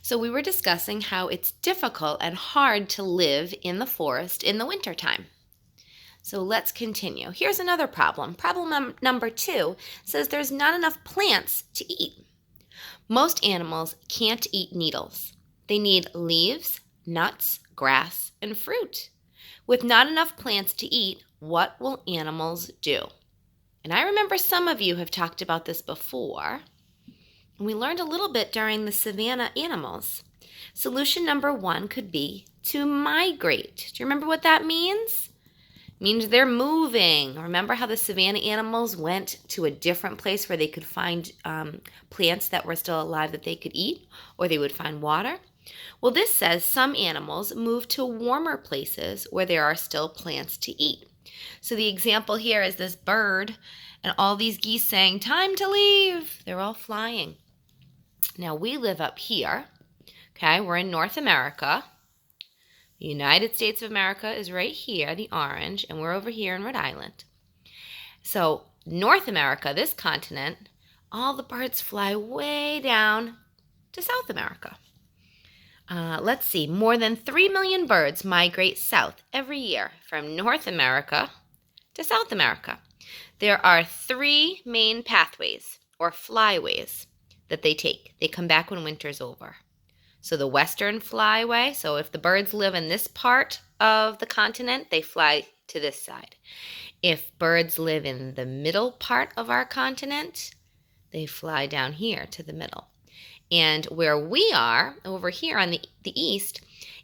So we were discussing how it's difficult and hard to live in the forest in the wintertime. So let's continue. Here's another problem. Problem number 2 says there's not enough plants to eat. Most animals can't eat needles. They need leaves, nuts, grass, and fruit. With not enough plants to eat, what will animals do? And I remember some of you have talked about this before. And we learned a little bit during the savanna animals. Solution number 1 could be to migrate. Do you remember what that means? It means they're moving. Remember how the savanna animals went to a different place where they could find plants that were still alive that they could eat, or they would find water? Well, this says some animals move to warmer places where there are still plants to eat. So the example here is this bird and all these geese saying, "Time to leave." They're all flying. Now we live up here, okay? We're in North America. The United States of America is right here, the orange, and we're over here in Rhode Island. So North America, this continent, all the birds fly way down to South America. Let's see, more than 3 million birds migrate south every year from North America to South America. There are 3 main pathways or flyways that they take. They come back when winter's over. So the western flyway, so if the birds live in this part of the continent, they fly to this side. If birds live in the middle part of our continent, they fly down here to the middle. And where we are, over here on the east,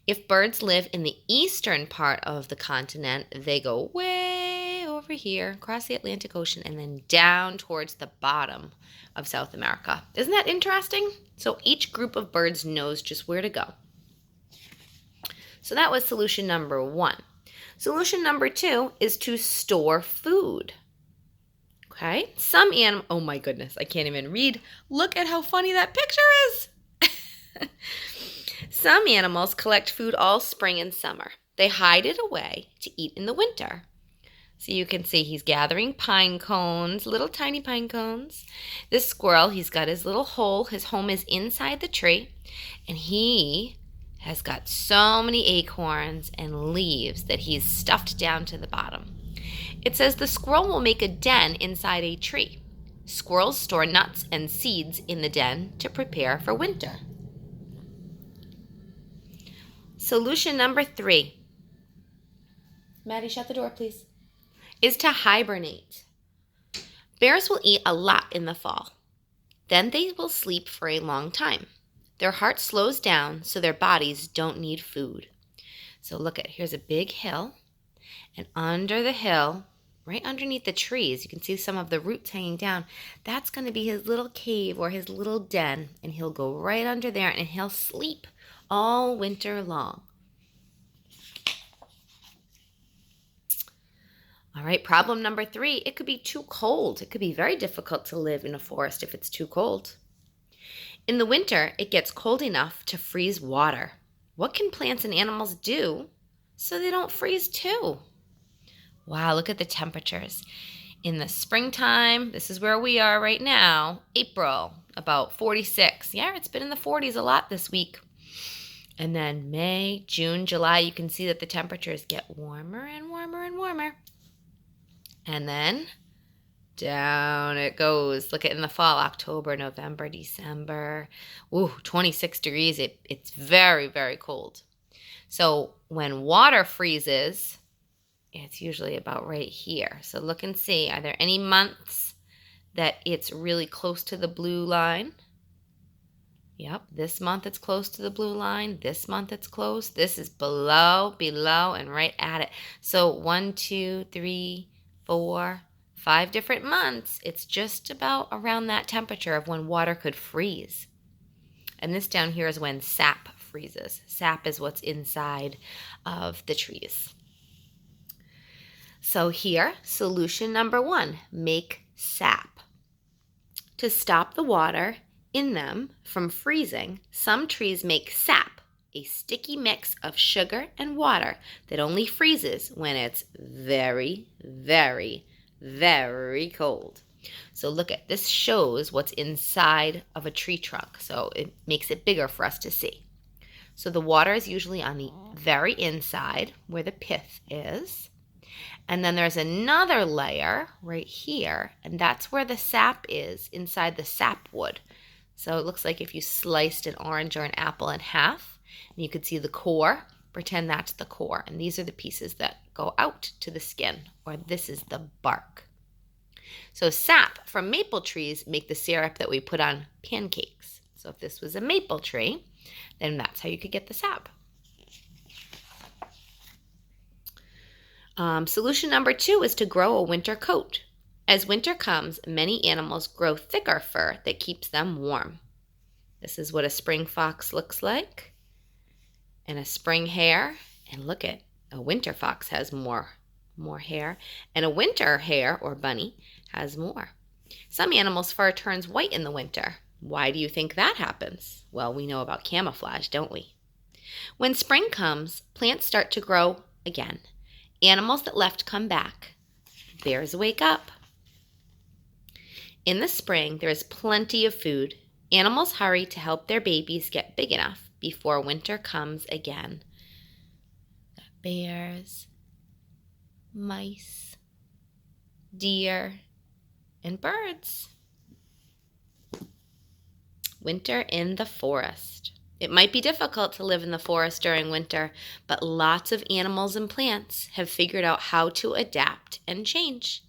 if birds live in the eastern part of the continent, they go way over here, across the Atlantic Ocean, and then down towards the bottom of South America. Isn't that interesting? So each group of birds knows just where to go. So that was solution number 1. Solution number 2 is to store food. Okay, oh my goodness, I can't even read. Look at how funny that picture is. Some animals collect food all spring and summer. They hide it away to eat in the winter. So you can see he's gathering pine cones, little tiny pine cones. This squirrel, he's got his little hole. His home is inside the tree, and he has got so many acorns and leaves that he's stuffed down to the bottom. It says the squirrel will make a den inside a tree. Squirrels store nuts and seeds in the den to prepare for winter. Solution number 3. Maddie, shut the door, please. Is to hibernate. Bears will eat a lot in the fall. Then they will sleep for a long time. Their heart slows down so their bodies don't need food. So look here's a big hill. And under the hill, right underneath the trees, you can see some of the roots hanging down. That's going to be his little cave or his little den. And he'll go right under there and he'll sleep all winter long. All right, problem number 3. It could be too cold. It could be very difficult to live in a forest if it's too cold. In the winter, it gets cold enough to freeze water. What can plants and animals do so they don't freeze too? Wow, look at the temperatures. In the springtime, this is where we are right now, April, about 46. Yeah, it's been in the 40s a lot this week. And then May, June, July, you can see that the temperatures get warmer and warmer and warmer. And then down it goes. Look at in the fall, October, November, December. Ooh, 26 degrees. It's very, very cold. So when water freezes, it's usually about right here. So look and see, are there any months that it's really close to the blue line? Yep, this month it's close to the blue line. This month it's close. This is below, and right at it. So 1, 2, 3, 4, 5 different months. It's just about around that temperature of when water could freeze. And this down here is when sap freezes. Sap is what's inside of the trees. So here, solution number 1, make sap. To stop the water in them from freezing, some trees make sap, a sticky mix of sugar and water that only freezes when it's very, very, very cold. So look at this, shows what's inside of a tree trunk. So it makes it bigger for us to see. So the water is usually on the very inside where the pith is. And then there's another layer right here, and that's where the sap is, inside the sapwood. So it looks like if you sliced an orange or an apple in half, and you could see the core, pretend that's the core. And these are the pieces that go out to the skin, or this is the bark. So sap from maple trees make the syrup that we put on pancakes. So if this was a maple tree, then that's how you could get the sap. Solution number 2 is to grow a winter coat. As winter comes, many animals grow thicker fur that keeps them warm. This is what a spring fox looks like, and a spring hare. And look at a winter fox has more hair, and a winter hare or bunny has more. Some animals' fur turns white in the winter. Why do you think that happens? Well, we know about camouflage, don't we? When spring comes, plants start to grow again. Animals that left come back. Bears wake up. In the spring, there is plenty of food. Animals hurry to help their babies get big enough before winter comes again. Bears, mice, deer, and birds. Winter in the forest. It might be difficult to live in the forest during winter, but lots of animals and plants have figured out how to adapt and change.